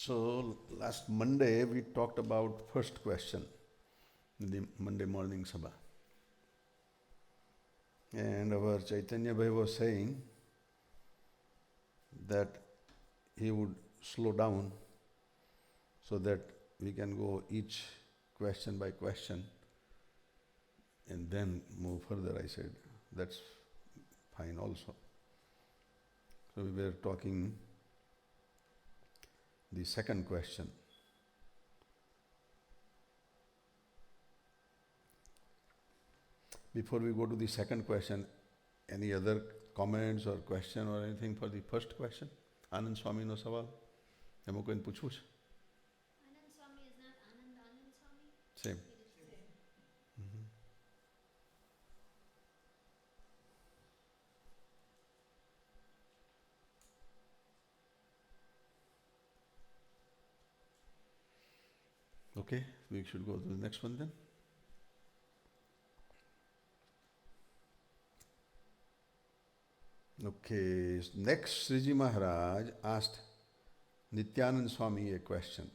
So last Monday we talked about first question in the Monday morning Sabha. And our Chaitanya Bhai was saying that he would slow down so that we can go each question by question and then move further. I said, that's fine also. So we were talking the second question. Before we go to the second question, any other comments or question or anything for the first question? Anand Swami no સવાલ એમાં કોઈને પૂછવું છે? Anand Swami is not Anand Swami? Same. Okay, we should go to the next one then. Okay, next Sriji Maharaj asked Nityanand Swami a question.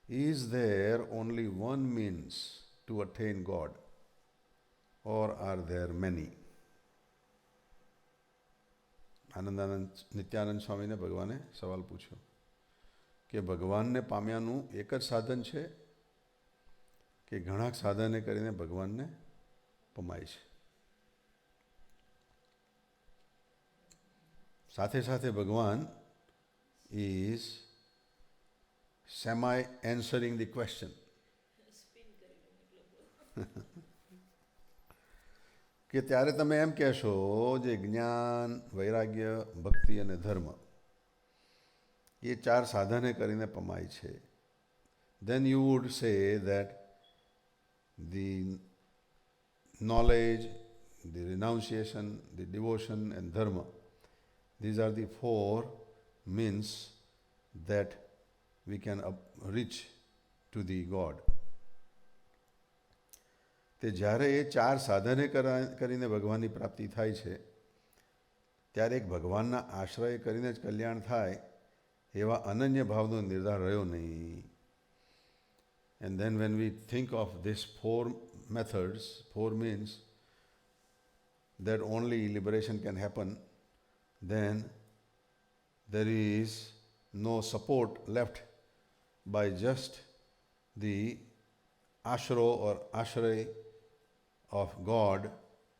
Is there only one means to attain God, or are there many? Nityanand સ્વામીને ભગવાને સવાલ પૂછ્યો કે ભગવાનને પામ્યાનું એક જ સાધન છે કે ઘણા સાધને કરીને ભગવાનને પમાય છે? સાથે સાથે ભગવાન is semi answering the question. કે ત્યારે તમે એમ કહેશો જે જ્ઞાન, વૈરાગ્ય, ભક્તિ અને ધર્મ એ ચાર સાધને કરીને પમાય છે. Then you would say that the knowledge, the renunciation, the devotion and dharma, these are the four means that we can reach to the God. તે જ્યારે એ ચાર સાધને કરીને ભગવાનની પ્રાપ્તિ થાય છે ત્યારે એક ભગવાનના આશ્રય કરીને જ કલ્યાણ થાય એવા અનન્ય ભાવનો નિર્ધાર રહ્યો નહીં. And then when we think of these four methods, four means that only liberation can happen, then there is no support left by just the ashro or ashray of God,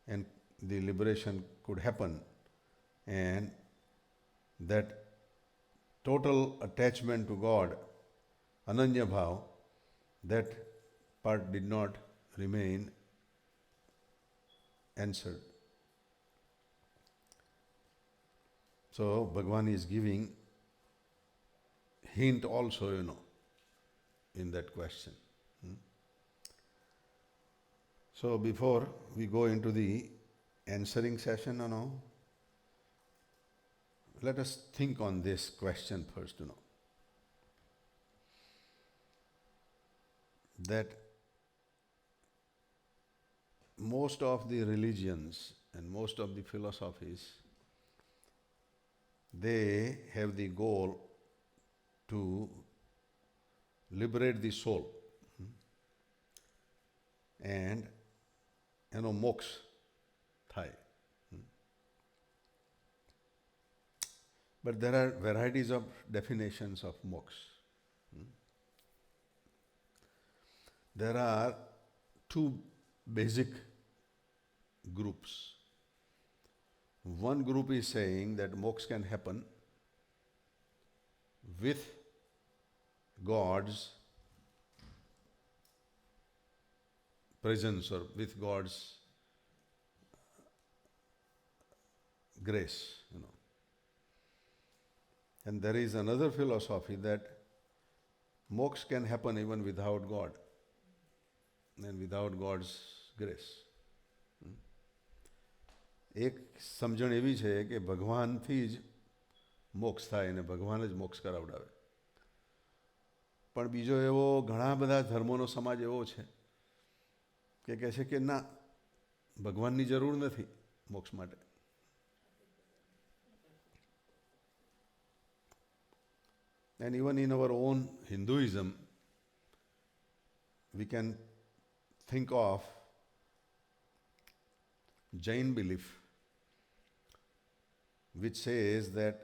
and the liberation could happen. And that total attachment to God, ananya bhav, that part did not remain answered. So Bhagavan is giving hint also, in that question. So before we go into the answering session, let us think on this question first, that most of the religions and most of the philosophies, they have the goal to liberate the soul and મોક્ષ થાય. But there are varieties of definitions of moksha. There are two basic groups. One group is saying that moksha can happen with God's presence or with God's grace, And there is another philosophy that moksha can happen even without God and without God's grace. એક સમજણ એવી છે કે ભગવાનથી જ મોક્ષ થાય અને ભગવાન જ મોક્ષ કરાવડાવે. પણ બીજો એવો ઘણા બધા ધર્મોનો સમાજ એવો છે કે કહે છે કે ના, ભગવાનની જરૂર નથી મોક્ષ માટે. And even in our own Hinduism, we can think of Jain belief, which says that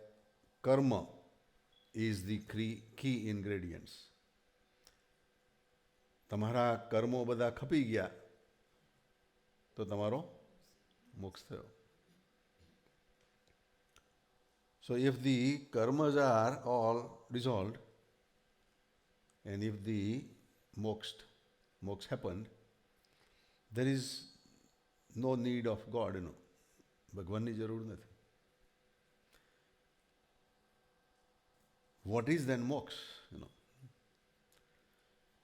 karma is the key ingredients. તમારા કર્મો બધા ખપી ગયા તો તમારો મોક્ષ થયો. So if the karmas are all dissolved and if the moksha happened, there is no need of God, ભગવાનની જરૂર નથી. What is then moksha?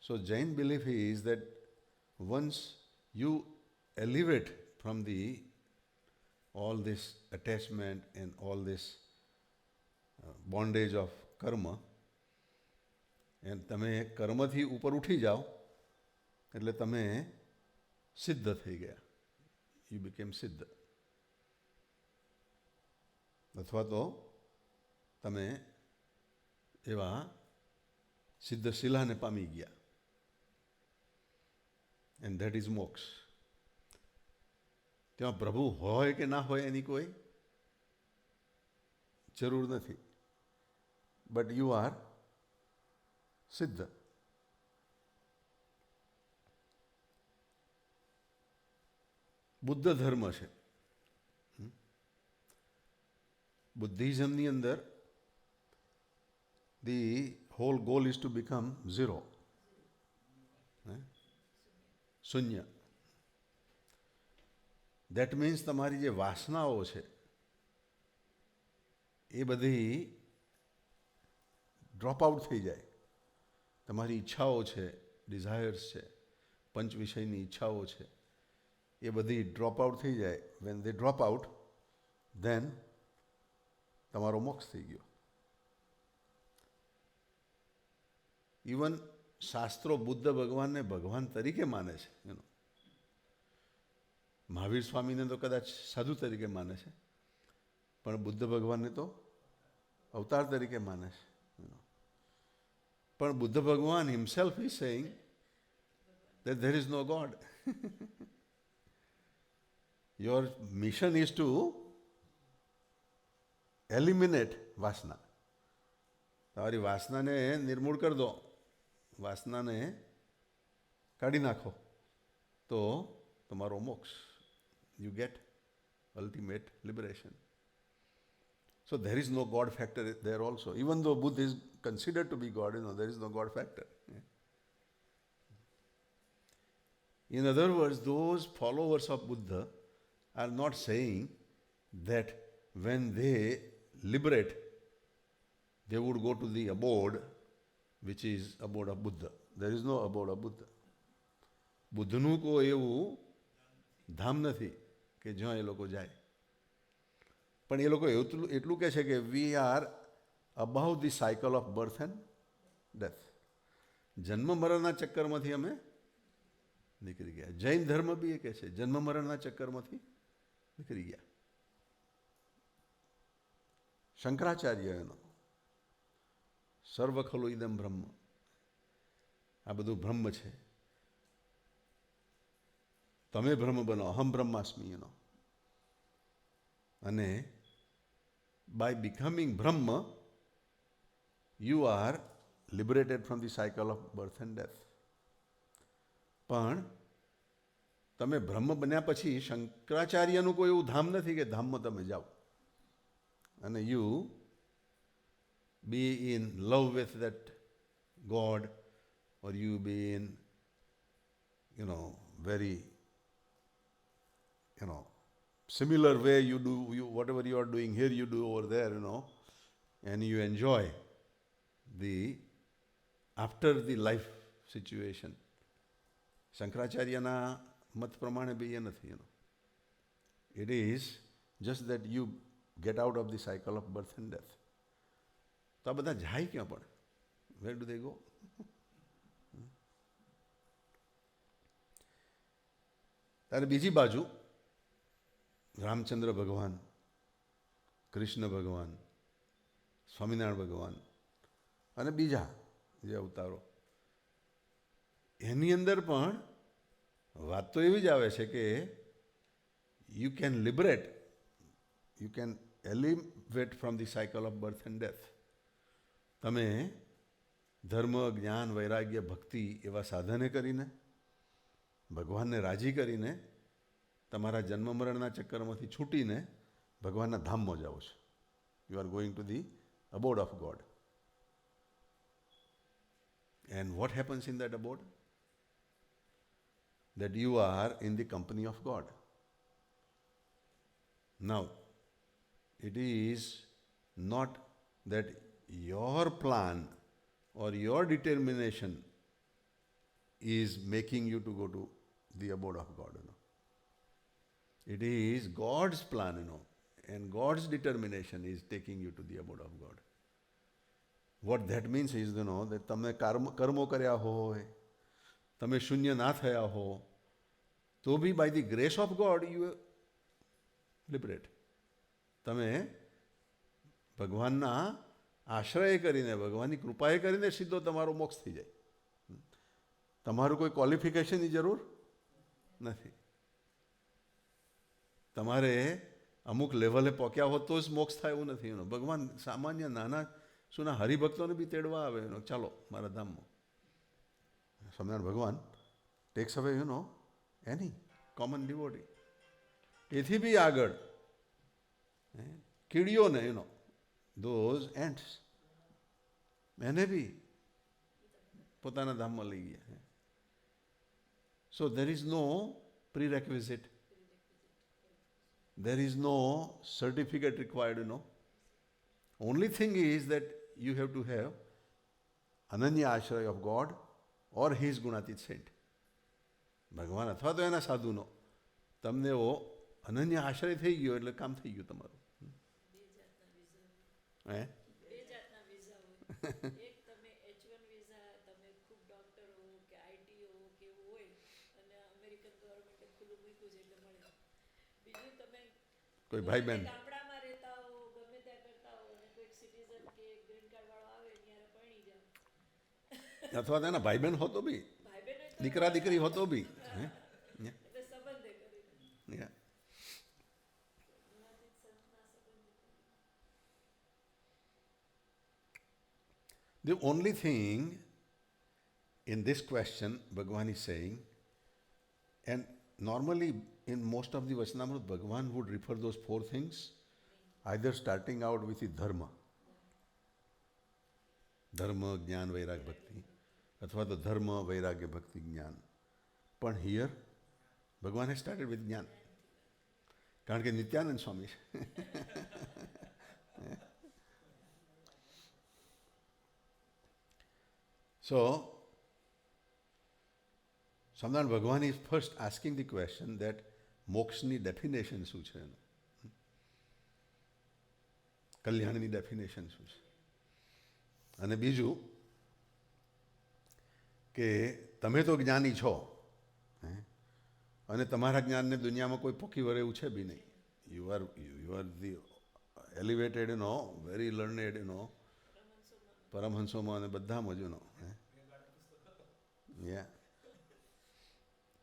So Jain belief is that once you elevate from all this attachment and all this bondage of karma, and તમે કર્મથી ઉપર ઉઠી જાઓ એટલે તમે સિદ્ધ થઈ ગયા. You became સિદ્ધ. અથવા તો તમે એવા સિદ્ધ શિલાને પામી ગયા. And that is moksha. ત્યાં પ્રભુ હોય કે ના હોય એની કોઈ જરૂર નથી. But you are સિદ્ધ. બુદ્ધ ધર્મ છે. બુદ્ધિઝમની અંદર the whole goal is to become zero. શૂન્ય. That means તમારી જે વાસનાઓ છે એ બધી ડ્રોપ આઉટ થઈ જાય. તમારી ઈચ્છાઓ છે, ડિઝાયર્સ છે, પંચ વિષયની ઈચ્છાઓ છે, એ બધી ડ્રોપ આઉટ થઈ જાય. When they drop out then તમારો મોક્ષ થઈ ગયો. ઇવન શાસ્ત્રો બુદ્ધ ભગવાનને ભગવાન તરીકે માને છે. મહાવીર સ્વામીને તો કદાચ સાધુ તરીકે માને છે, પણ બુદ્ધ ભગવાનને તો અવતાર તરીકે માને છે. પણ બુદ્ધ ભગવાન himself is saying that there is no God. Your mission is to eliminate વાસના. તમારી વાસનાને નિર્મૂળ કરી દો, વાસનાને કાઢી નાખો તો તમારો મોક્ષ. You get ultimate liberation. So there is no God factor there also. Even though Buddha is considered to be God, there is no God factor. In other words, those followers of Buddha are not saying that when they liberate, they would go to the abode which is abode of Buddha. There is no abode of Buddha. બુદ્ધનું કોઈ એવું ધામ નથી કે જ્યાં એ લોકો જાય. પણ એ લોકો એટલું કહે છે કે we are above the cycle of birth and death. જન્મ મરણના ચક્કરમાંથી અમે નીકળી ગયા. જૈન ધર્મ બી એ કહે છે જન્મ મરણના ચક્કરમાંથી નીકળી ગયા. શંકરાચાર્યનો સર્વ ખલુ ઇદમ બ્રહ્મ, આ બધું બ્રહ્મ છે, તમે બ્રહ્મ બનો, અહમ બ્રહ્માસ્મિ. અને by becoming Brahma, you are liberated from the cycle of birth and death. પણ તમે બ્રહ્મ બન્યા પછી શંકરાચાર્યનું કોઈ એવું ધામ નથી કે ધામમાં તમે જાઓ અને you be in love with that God, or you be in very similar way you do whatever you are doing here, you do over there, and you enjoy the after the life situation. Shankaracharya's મત પ્રમાણે બી એ નથી. It is just that you get out of the cycle of birth and death. તો આ બધા જાય ક્યાં પણ? Where do they go? ત્યારે બીજી બાજુ રામચંદ્ર ભગવાન, કૃષ્ણ ભગવાન, સ્વામિનારાયણ ભગવાન, અને બીજા જે અવતારો, એની અંદર પણ વાત તો એવી જ આવે છે કે you can liberate, you can elevate from the cycle of birth and death. તમે ધર્મ, જ્ઞાન, વૈરાગ્ય, ભક્તિ એવા સાધને કરીને, ભગવાનને રાજી કરીને, તમારા જન્મ મરણના ચક્કરમાંથી છૂટીને ભગવાનના ધામમાં જાઓ છો. You are going to the abode of God. And what happens in that abode? That you are in the company of God. Now, it is not that your plan or your determination is making you to go to the abode of God. It is God's plan, and God's determination is taking you to the abode of God. What that means is, that તમે કર્મો કર્યા હોય, તમે શૂન્ય ના થયા હો, તો be by the grace of God you liberate. તમે ભગવાનના આશ્રય કરીને, ભગવાનની કૃપાએ કરીને સીધો તમારો મોક્ષ થઈ જાય. તમારું કોઈ ક્વોલિફિકેશનની જરૂર નથી. તમારે અમુક લેવલે પહોંચ્યા હોત તો જ મોક્ષ થાય એવું નથી. ભગવાન સામાન્ય નાના સુના હરિભક્તોને બી તેડવા આવે, ચાલો મારા ધામમાં. સ્વામિનારાયણ ભગવાન ટેક્સ અવે એની કોમન ડિવોટી. એથી બી આગળ કીડીઓને ધોઝ એન્ટ્સ, એને બી પોતાના ધામમાં લઈ ગયા. So there is no prerequisite, there is no certificate required. Only thing is that you have to have Ananya Ashraya of God or His Gunatit Saint. ભગવાન અથવા તો એના સાધુનો તમને એવો અનન્ય આશ્રય થઈ ગયો એટલે કામ થઈ ગયું તમારું. હે બે જાતના વિઝા હોય. એક તમે H1 વિઝા, તમે ખૂબ ડોક્ટર હો કે આઈટી હો કે એવું હોય અને અમેરિકન ગવર્મેન્ટે ખુલ્લું મૂક્યું છે એટલે મળે. બીજું તમે કોઈ ભાઈ બહેન ગામડામાં રહેતા હો, ગમે ત્યાં કરતા હો અને કોઈક સિટીઝન કે ગ્રીન કાર્ડ વાળો આવે ત્યારે પરણી જાવ, અથવા તો એના ભાઈ બહેન હોતો બી, ભાઈ બહેન દીકરા દીકરી હોતો બી. એટલે સંબંધે કરીને ગુણાતીત સંતના સંબંધે કરીને. The only thing in this question Bhagwan is saying, and normally in most of the Vachanamrut, Bhagwan would refer those four things, either starting out with the dharma, જ્ઞાન, વૈરાગ, ભક્તિ, અથવા તો ધર્મ, વૈરાગ્ય, ભક્તિ, જ્ઞાન. પણ હિયર ભગવાન has started with જ્ઞાન, કારણ કે નિત્યાનંદ સ્વામી છે. So, Swaminaરાયણ ભગવાન is first asking the question that મોક્ષની ડેફિનેશન શું છે, કલ્યાણની ડેફિનેશન શું છે. અને બીજું કે તમે તો જ્ઞાની છો અને તમારા જ્ઞાનને દુનિયામાં કોઈ પોકી વળે એવું છે બી નહીં. You are the elevated, very learned, પરમહંસોમાં અને બધામાં જ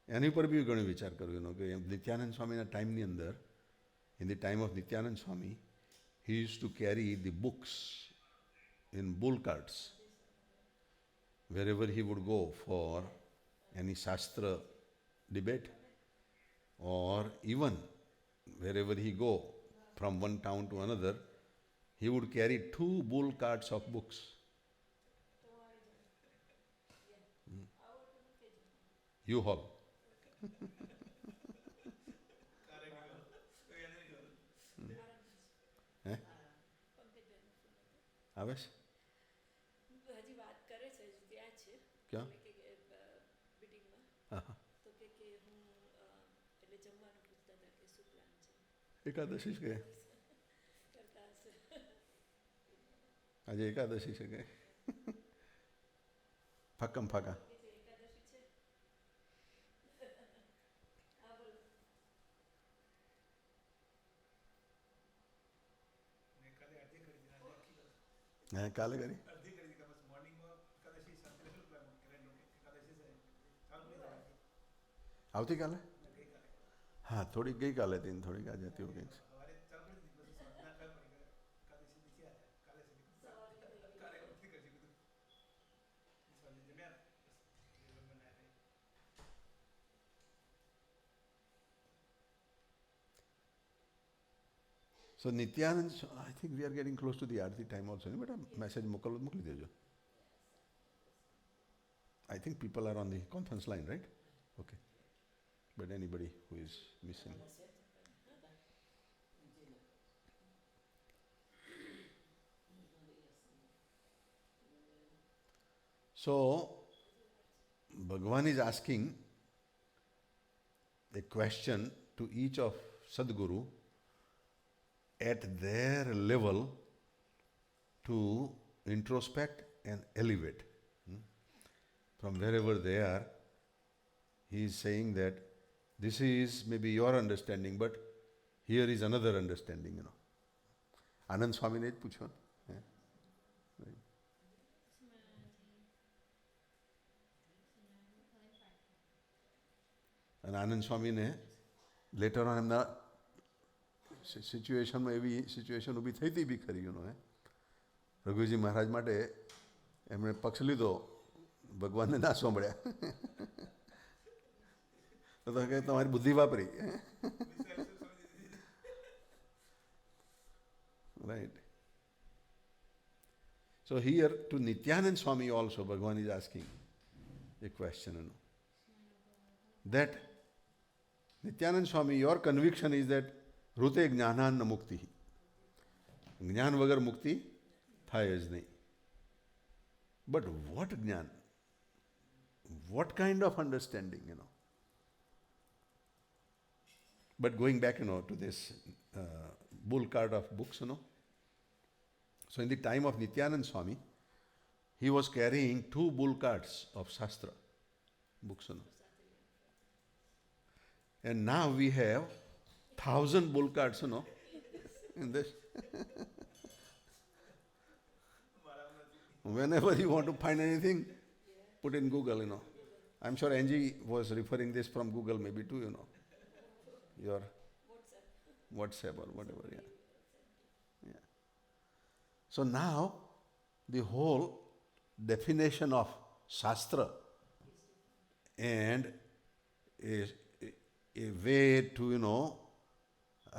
એની પર બી ઘણો વિચાર કર્યો કે નિત્યાનંદ સ્વામીના ટાઈમની અંદર, in the time of Nityanand Swami, he used to carry the books in bull carts wherever he would go for any shastra debate, or even wherever he go from one town to another, he would carry 2 bull carts of books. U-Haul. આવે છે હજી વાત કરે છે, હજી ત્યાં છે ક્યાં? મીટિંગમાં. હા, તો કે હું એટલે જમવાનું પૂછતા હતા કે શું પ્લાન છે, એકાદશી છે કરતા હશે. આજે એકાદશી છે કે ફાકમ ફાકા. એકાદશી છે. હા બોલો. હે કાલે કરી આવતીકાલે હા થોડીક ગઈકાલે હતી ને થોડીક આજે હતી એવું કંઈક છે. So Nityananda I think we are getting close to the aarti time also ને બેટા મેસેજ મોકલી દેજો. I think people are on the conference line, right? Okay. But anybody who is missing. So, Bhagavan is asking a question to each of Sadguru at their level to introspect and elevate. From wherever they are, he is saying that this is maybe your understanding, but here is another understanding, you know. Anand Swami ne pucho. And Anand Swami ne later on એમના સિચ્યુએશનમાં એવી situation ઊભી થઈ હતી બી ખરી you know Raghuji મહારાજ માટે એમણે પક્ષ લીધો ભગવાનને ના સાંભળ્યા તો કે તમારી બુદ્ધિ વાપરી right. So here to Nityanand Swami also Bhagavan is asking a question, you know, that Nityanand Swami, your conviction is that Rute Jnananna Mukti. જ્ઞાન વગર મુક્તિ થાય જ નહીં. But what jnana? What kind of understanding, you know? But going back, you know, to this bull cart of books, you know. So in the time of Nityanand Swami, he was carrying 2 bull carts of Shastra books, you know. And now we have 1,000 bull carts, you know, in this. Whenever you want to find anything, put in Google, you know. I'm sure Angie was referring this from Google maybe too, you know. Your WhatsApp or whatever, yeah. Yeah. So now, the whole definition of Shastra and a way to, you know,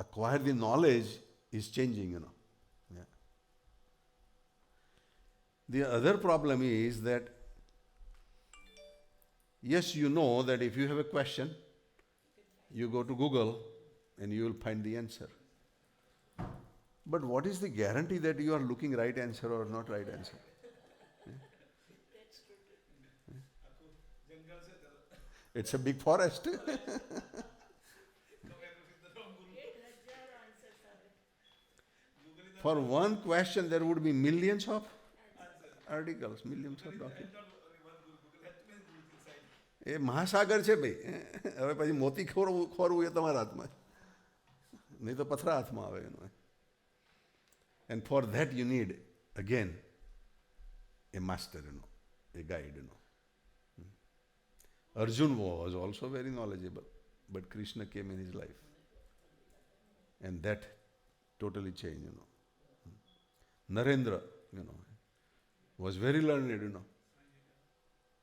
acquire the knowledge is changing, you know. Yeah. The other problem is that, yes, you know that if you have a question, you go to Google and you will find the answer. But what is the guarantee that you are looking right answer or not right answer? That's true. It's a big forest. For one question, there would be millions of articles, millions of documents. એ મહાસાગર છે ભાઈ. હવે પછી મોતી ખોરવું એ તમારા હાથમાં, નહીં તો પથરા હાથમાં આવે એનો. And for that you need again a master, you know, a guide, you know. Arjun was also very knowledgeable, but Krishna came in his life and that totally changed, you know. Narendra, you know, was very learned, you know,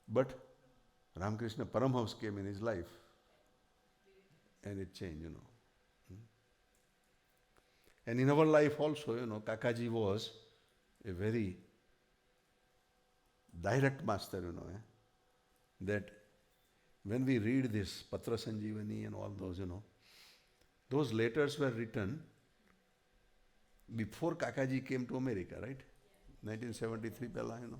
but Ramakrishna Paramhans came in his life and it changed, you know. And in our life also, you know, Kakaji was a very direct master, you know, that when we read this Patra Sanjeevani and all those, you know, those letters were written before Kakaji came to America, right? 1973 Pella, you know.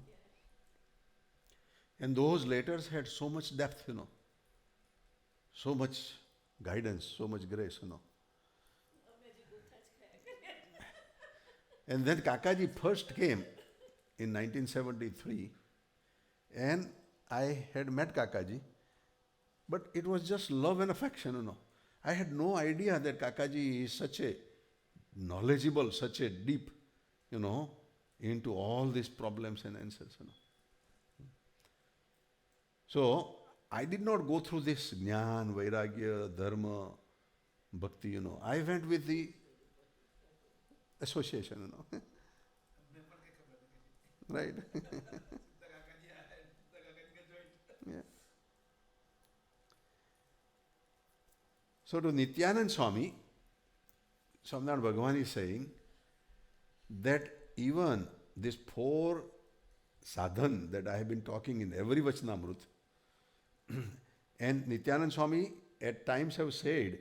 And those letters had so much depth, you know, so much guidance, so much grace, you know. And then Kakaji first came in 1973 and I had met Kakaji, but it was just love and affection, you know. I had no idea that Kakaji is such a knowledgeable, such a deep, you know, into all these problems and answers, you know. So I did not go through this jnana, vairagya, dharma, bhakti, I went with the association, right? Yeah. So to Nityanand Swami, Swaminarayan Bhagavan is saying that even this 4 sadhan that I have been talking in every Vachanamrut, and Nityanand Swami at times have said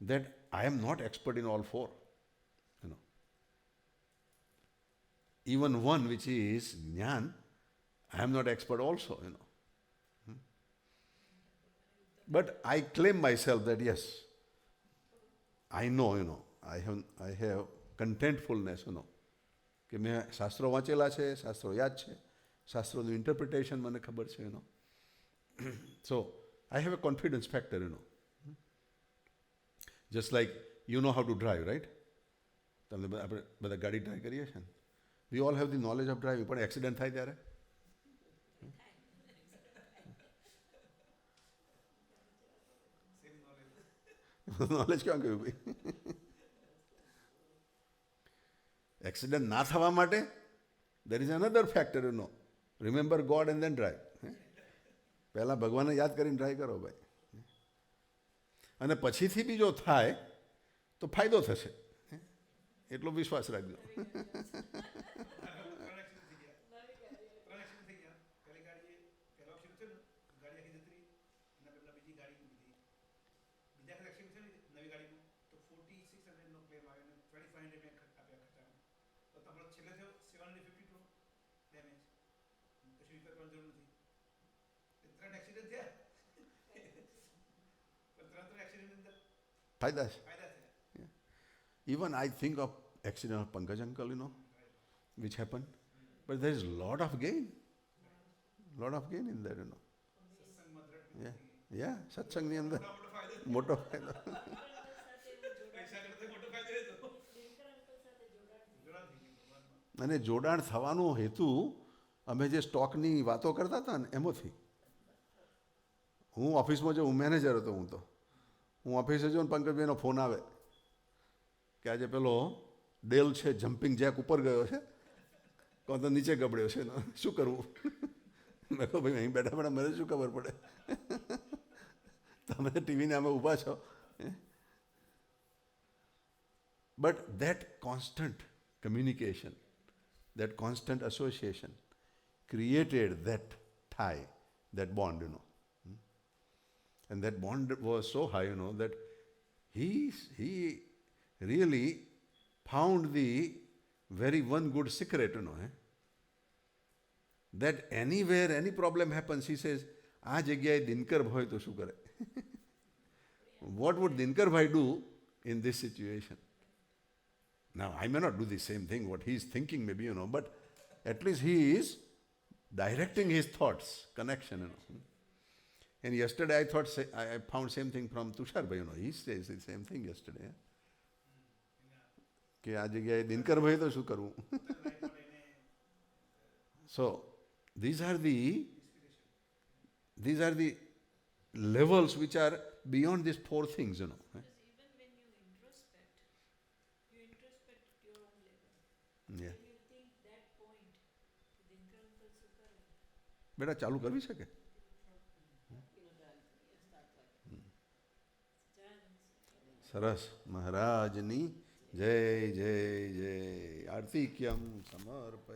that I am not expert in all 4. Even one which is jnana, I am not expert also, But I claim myself that yes, I know, I have contentfulness, કે મેં શાસ્ત્રો વાંચેલા છે, શાસ્ત્રો યાદ છે, શાસ્ત્રોનું interpretation મને ખબર છે, So I have a confidence factor, Just like you know how to drive, right? તમે આપણે બધા ગાડી ડ્રાઈવ કરીએ છીએ ને. We all have the knowledge of driving, પણ એક્સિડન્ટ થાય ત્યારે નોલેજ ક્યાં ગયું ભાઈ? એક્સિડન્ટ ના થવા માટે there is another factor, Remember God and then drive. પહેલાં ભગવાનને યાદ કરીને ડ્રાઈવ કરો ભાઈ, અને પછીથી બી જો થાય તો ફાયદો થશે, એટલો વિશ્વાસ રાખજો. ફાયદા છે. Even I think of accident of Pankaj uncle, which happened, but there is a lot of gain in that, Yeah, yeah, સત્સંગની અંદર મોટો ફાયદો. અને જોડાણ થવાનો હેતુ અમે જે સ્ટોકની વાતો કરતા હતા ને એમાંથી. હું ઓફિસમાં જો હું મેનેજર હતો, હું ઓફિસે જો ને પંકજભાઈનો ફોન આવે કે આજે પેલો ડેલ છે જમ્પિંગ જેક ઉપર ગયો છે, કોણ તો નીચે ગબડ્યો છે, શું કરવું? મેં કહું ભાઈ અહીં બેઠા બેઠા મને શું ખબર પડે, તમે ટીવીને અમે ઊભા છો. But that constant communication, that constant association created that tie, that bond, And that bond was so high, that he really found the very one good secret, That anywhere, any problem happens, he says, આ જગ્યાએ દિનકર ભાઈ તો શું કરે? What would Dinkar bhai do in this situation? Now, I may not do the same thing, what he is thinking maybe, but at least he is directing his thoughts, connection, And yesterday I found same thing from Tushar bhai, he says the same thing yesterday. કે આ જગ્યાએ દિનકર ભાઈ તો શું કરવું? So, these are the levels which are beyond these 4 things, Because even when you introspect at your own level. Yeah. When you think that point, Dinkar uncle શું કરે? બેટા ચાલુ કરવી છે કે? સરસ. મહારાજની જય જય જય. આરતી ક્યમ સમર્પય.